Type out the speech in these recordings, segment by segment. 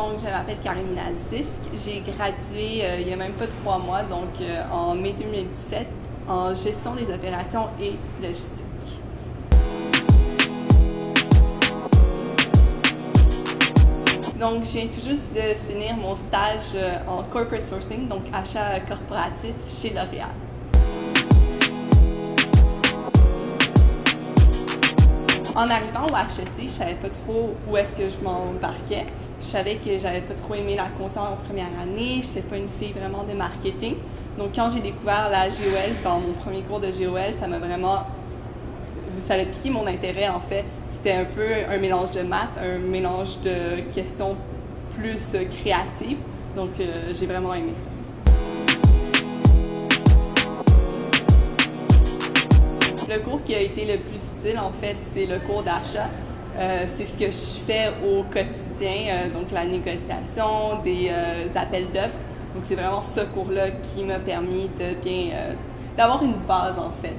Donc, je m'appelle Carolina Sisk. J'ai gradué il y a même pas 3 mois, donc en mai 2017, en gestion des opérations et logistique. Donc, je viens tout juste de finir mon stage en corporate sourcing, donc achat corporatif chez L'Oréal. En arrivant au HEC, je savais pas trop où est-ce que je m'embarquais. Je savais que j'avais pas trop aimé la compta en première année. J'étais pas une fille vraiment de marketing. Donc, quand j'ai découvert la GOL dans mon premier cours de GOL, ça a piqué mon intérêt en fait. C'était un peu un mélange de maths, un mélange de questions plus créatives. Donc, j'ai vraiment aimé ça. Le cours qui a été le plus utile, en fait, c'est le cours d'achat. C'est ce que je fais au quotidien, donc la négociation, des appels d'offres. Donc, c'est vraiment ce cours-là qui m'a permis d'avoir une base, en fait.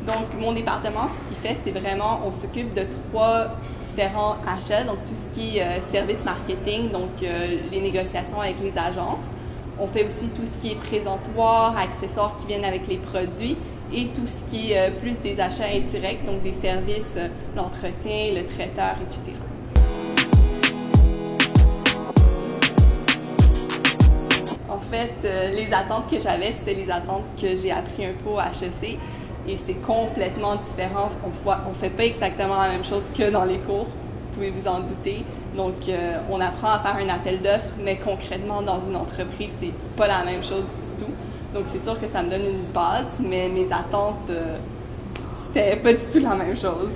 Donc, mon département, ce qu'il fait, c'est vraiment, on s'occupe de 3 différents achats, donc tout ce qui est service marketing, donc les négociations avec les agences. On fait aussi tout ce qui est présentoir, accessoires qui viennent avec les produits et tout ce qui est plus des achats indirects, donc des services, l'entretien, le traiteur, etc. En fait, les attentes que j'avais, c'était les attentes que j'ai appris un peu au HEC et c'est complètement différent. On ne fait pas exactement la même chose que dans les cours, vous pouvez vous en douter. Donc, on apprend à faire un appel d'offres, mais concrètement, dans une entreprise, c'est pas la même chose du tout. Donc, c'est sûr que ça me donne une base, mais mes attentes, c'était pas du tout la même chose.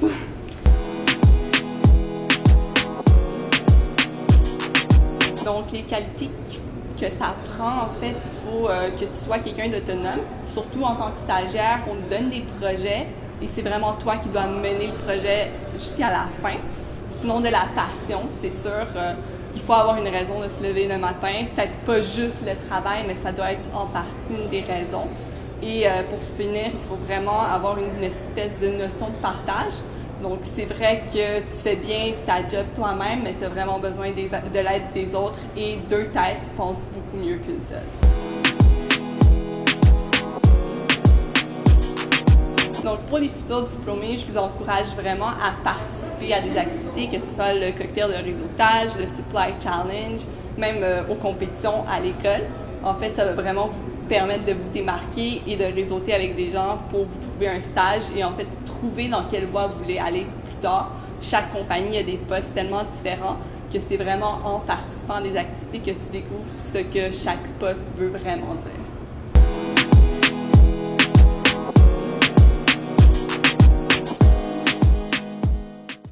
Donc, les qualités que ça prend, en fait, il faut que tu sois quelqu'un d'autonome. Surtout en tant que stagiaire, on nous donne des projets et c'est vraiment toi qui dois mener le projet jusqu'à la fin. Sinon, de la passion, c'est sûr. Il faut avoir une raison de se lever le matin. Peut-être pas juste le travail, mais ça doit être en partie une des raisons. Et pour finir, il faut vraiment avoir une espèce de notion de partage. Donc, c'est vrai que tu fais bien ta job toi-même, mais tu as vraiment besoin de l'aide des autres et 2 têtes pensent beaucoup mieux qu'une seule. Donc, pour les futurs diplômés, je vous encourage vraiment à participer à des activités, que ce soit le cocktail de réseautage, le Supply Challenge, même aux compétitions à l'école. En fait, ça va vraiment vous permettre de vous démarquer et de réseauter avec des gens pour vous trouver un stage et en fait trouver dans quelle voie vous voulez aller plus tard. Chaque compagnie a des postes tellement différents que c'est vraiment en participant à des activités que tu découvres ce que chaque poste veut vraiment dire.